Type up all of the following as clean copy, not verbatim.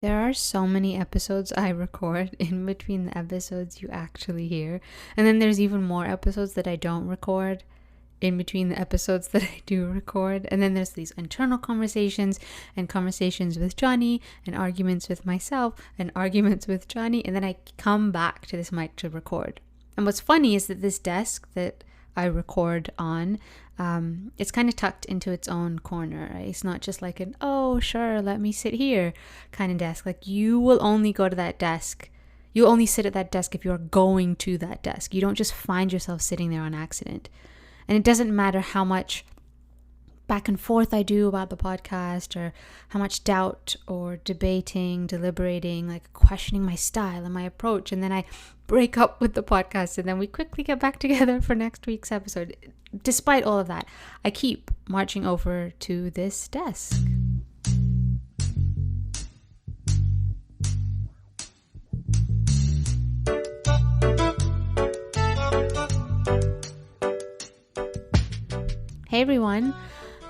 There are so many episodes I record in between the episodes you actually hear. And then there's even more episodes that I don't record in between the episodes that I do record. And then there's these internal conversations and conversations with Johnny and arguments with myself and arguments with Johnny. And then I come back to this mic to record. And what's funny is that this desk that I record on, it's kind of tucked into its own corner, right? It's not just like an, oh, sure, let me sit here kind of desk. Like, you will only go to that desk. You only sit at that desk if you're going to that desk. You don't just find yourself sitting there on accident. And it doesn't matter how much back and forth I do about the podcast, or how much doubt or debating, deliberating, like questioning my style and my approach. And then I break up with the podcast and then we quickly get back together for next week's episode. Despite all of that, I keep marching over to this desk. Hey everyone,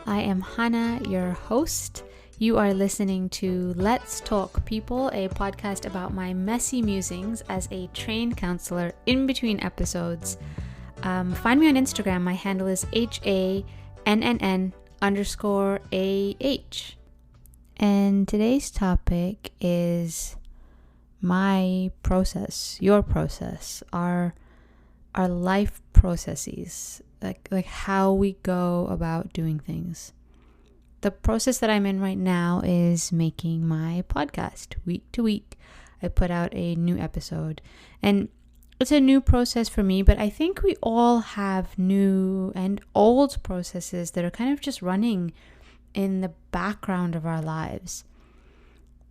I am Hannah, your host. You are listening to Let's Talk People, a podcast about my messy musings as a trained counselor in between episodes. Find me on Instagram. My handle is HANNN_AH. And today's topic is my process, your process, our life processes, like how we go about doing things. The process that I'm in right now is making my podcast. Week to week, I put out a new episode. And it's a new process for me, but I think we all have new and old processes that are kind of just running in the background of our lives.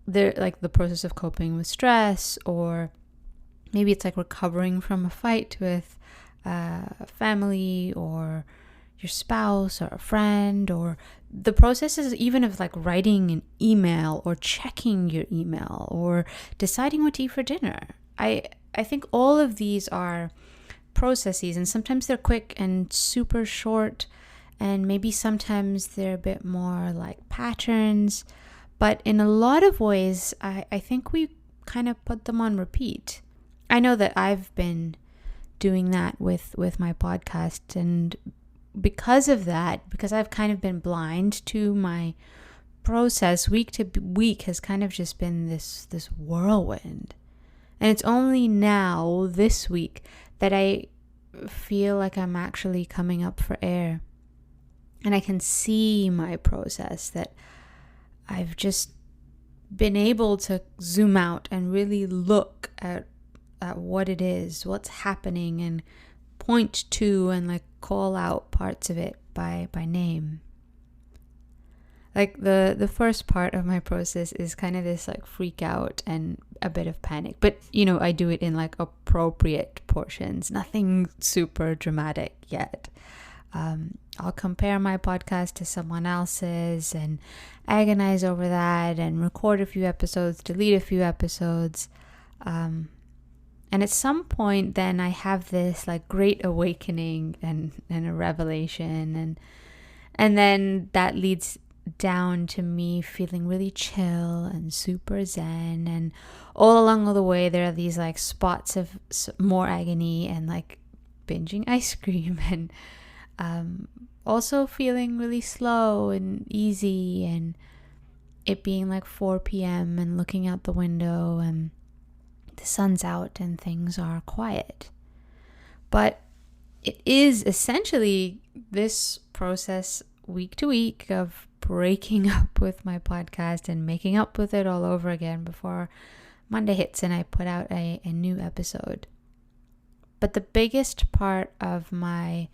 They're like the process of coping with stress, or maybe it's like recovering from a fight with family or your spouse or a friend, or the processes even of like writing an email or checking your email or deciding what to eat for dinner. I think all of these are processes, and sometimes they're quick and super short, and maybe sometimes they're a bit more like patterns, but in a lot of ways I think we kind of put them on repeat. I know that I've been doing that with my podcast, and because of that, because I've kind of been blind to my process, week to week has kind of just been this whirlwind. And it's only now this week that I feel like I'm actually coming up for air, and I can see my process, that I've just been able to zoom out and really look at what it is, what's happening, and point to and like call out parts of it by name. Like the first part of my process is kind of this like freak out and a bit of panic, but I do it in like appropriate portions, nothing super dramatic yet. I'll compare my podcast to someone else's and agonize over that and record a few episodes, delete a few episodes. And at some point then I have this like great awakening and a revelation, and then that leads down to me feeling really chill and super zen, and all along the way there are these like spots of more agony and like binging ice cream, and also feeling really slow and easy, and it being like 4 p.m. and looking out the window and the sun's out and things are quiet. But it is essentially this process week to week of breaking up with my podcast and making up with it all over again before Monday hits and I put out a new episode. But the biggest part of my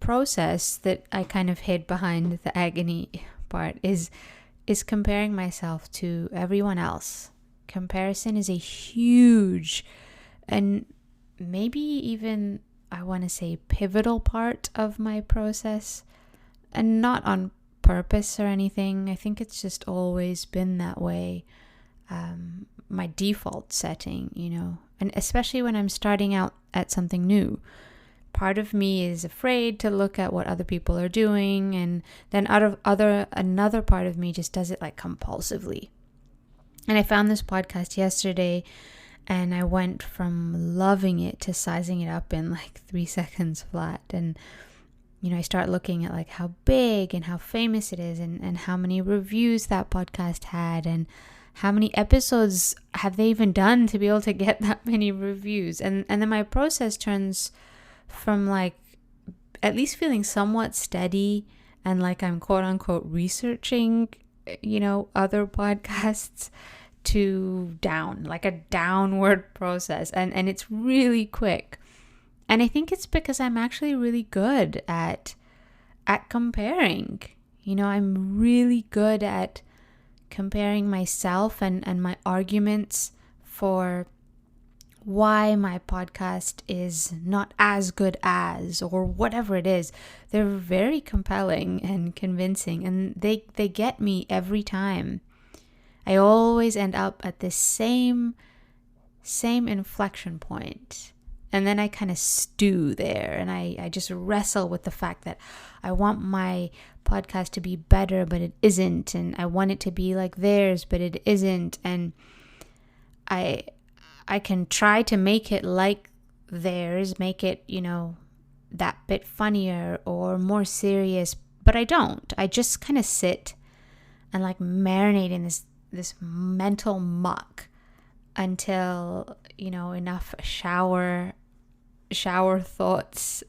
process that I kind of hid behind the agony part is comparing myself to everyone else. Comparison is a huge and maybe even, I want to say, pivotal part of my process, and not on purpose or anything. I think it's just always been that way. My default setting, and especially when I'm starting out at something new. Part of me is afraid to look at what other people are doing, and then another part of me just does it like compulsively. And I found this podcast yesterday, and I went from loving it to sizing it up in like 3 seconds flat. And, I start looking at like how big and how famous it is, and how many reviews that podcast had, and how many episodes have they even done to be able to get that many reviews. And then my process turns from like at least feeling somewhat steady and like I'm quote unquote researching, other podcasts, to down, like a downward process. And it's really quick. And I think it's because I'm actually really good at comparing. I'm really good at comparing myself and my arguments for why my podcast is not as good as, or whatever it is. They're very compelling and convincing, and they get me every time. I always end up at this same inflection point. And then I kind of stew there, and I just wrestle with the fact that I want my podcast to be better, but it isn't. And I want it to be like theirs, but it isn't. And I can try to make it like theirs, make it, that bit funnier or more serious, but I don't. I just kind of sit and like marinate in this mental muck until, enough shower thoughts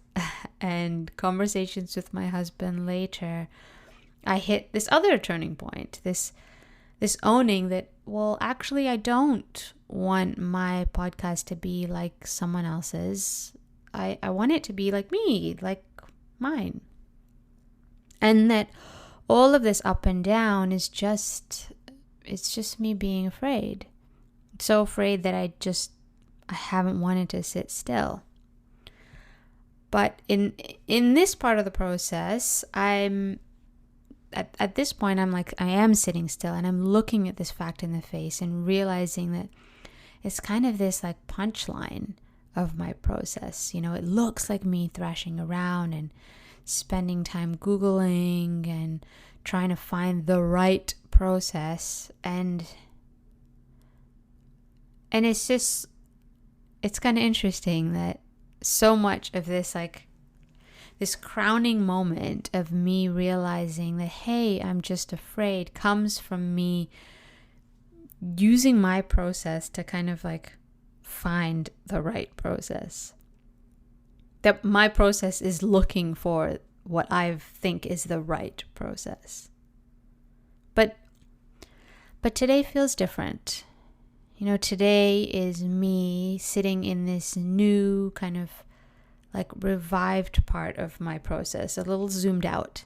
and conversations with my husband later, I hit this other turning point, this owning that, well, actually I don't want my podcast to be like someone else's. I want it to be like me, like mine. And that all of this up and down is it's just me being afraid. So afraid that I haven't wanted to sit still. But in this part of the process, I'm at this point, I'm like, I am sitting still, and I'm looking at this fact in the face and realizing that it's kind of this like punchline of my process. It looks like me thrashing around and spending time Googling and trying to find the right process, and it's kind of interesting that so much of this, like this crowning moment of me realizing that, hey, I'm just afraid, comes from me using my process to kind of like find the right process. That my process is looking for what I think is the right process. But today feels different. Today is me sitting in this new kind of like revived part of my process, a little zoomed out.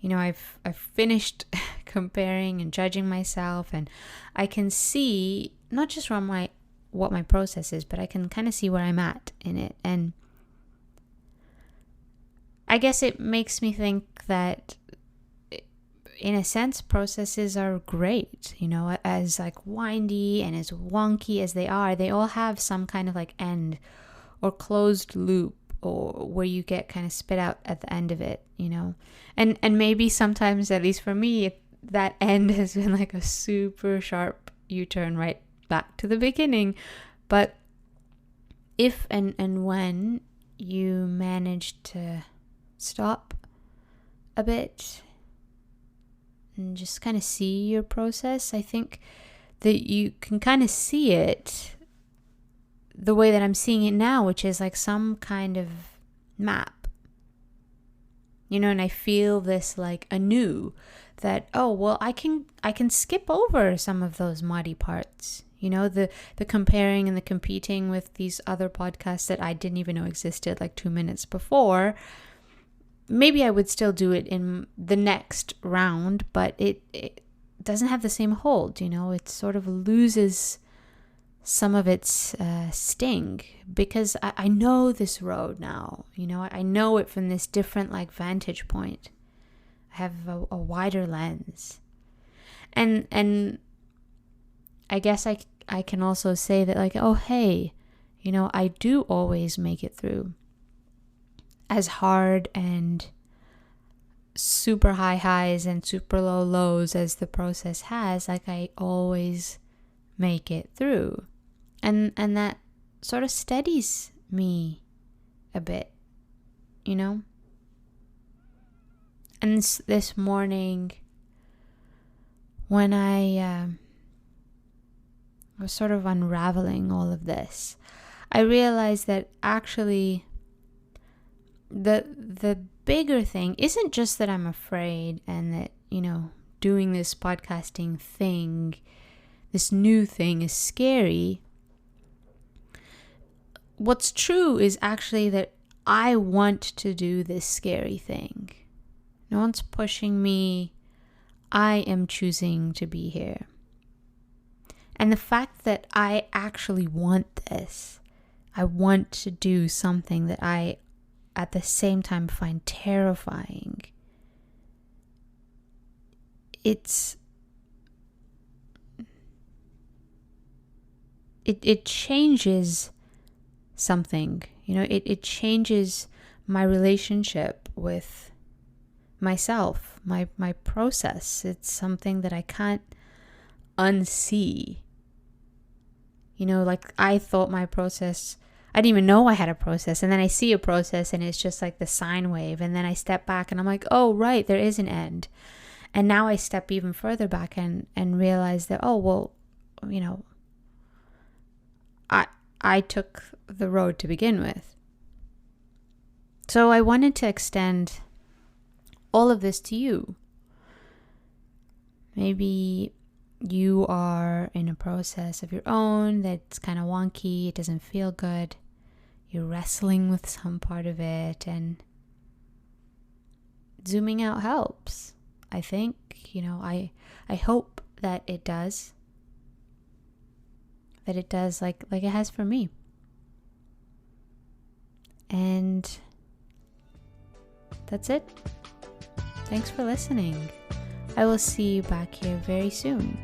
I've finished comparing and judging myself, and I can see not just from what my process is, but I can kind of see where I'm at in it. And I guess it makes me think that, in a sense, processes are great, as like windy and as wonky as they all have some kind of like end or closed loop, or where you get kind of spit out at the end of it, and maybe sometimes, at least for me, that end has been like a super sharp U-turn right back to the beginning. But if and when you manage to stop a bit and just kind of see your process, I think that you can kind of see it the way that I'm seeing it now, which is like some kind of map. And I feel this like anew that, oh, well, I can skip over some of those muddy parts. The comparing and the competing with these other podcasts that I didn't even know existed like 2 minutes before. Maybe I would still do it in the next round, but it doesn't have the same hold, it sort of loses some of its sting, because I know this road now, I know it from this different like vantage point. I have a wider lens. And I guess I can also say that like, oh, hey, I do always make it through. As hard and super high highs and super low lows as the process has, like I always make it through. And that sort of steadies me a bit, you know? And this morning, when I was sort of unraveling all of this, I realized that actually the bigger thing isn't just that I'm afraid and that, doing this podcasting thing, this new thing is scary. What's true is actually that I want to do this scary thing. No one's pushing me. I am choosing to be here. And the fact that I actually want this, I want to do something that I at the same time find terrifying. It changes something, it changes my relationship with myself, my process. It's something that I can't unsee. Like I thought my process, I didn't even know I had a process, and then I see a process and it's just like the sine wave, and then I step back and I'm like, oh right, there is an end. And now I step even further back and realize that, oh well, I took the road to begin with. So I wanted to extend all of this to you. Maybe you are in a process of your own that's kind of wonky, it doesn't feel good. You're wrestling with some part of it, and zooming out helps. I think, I hope that it does. That it does like it has for me. And that's it. Thanks for listening. I will see you back here very soon.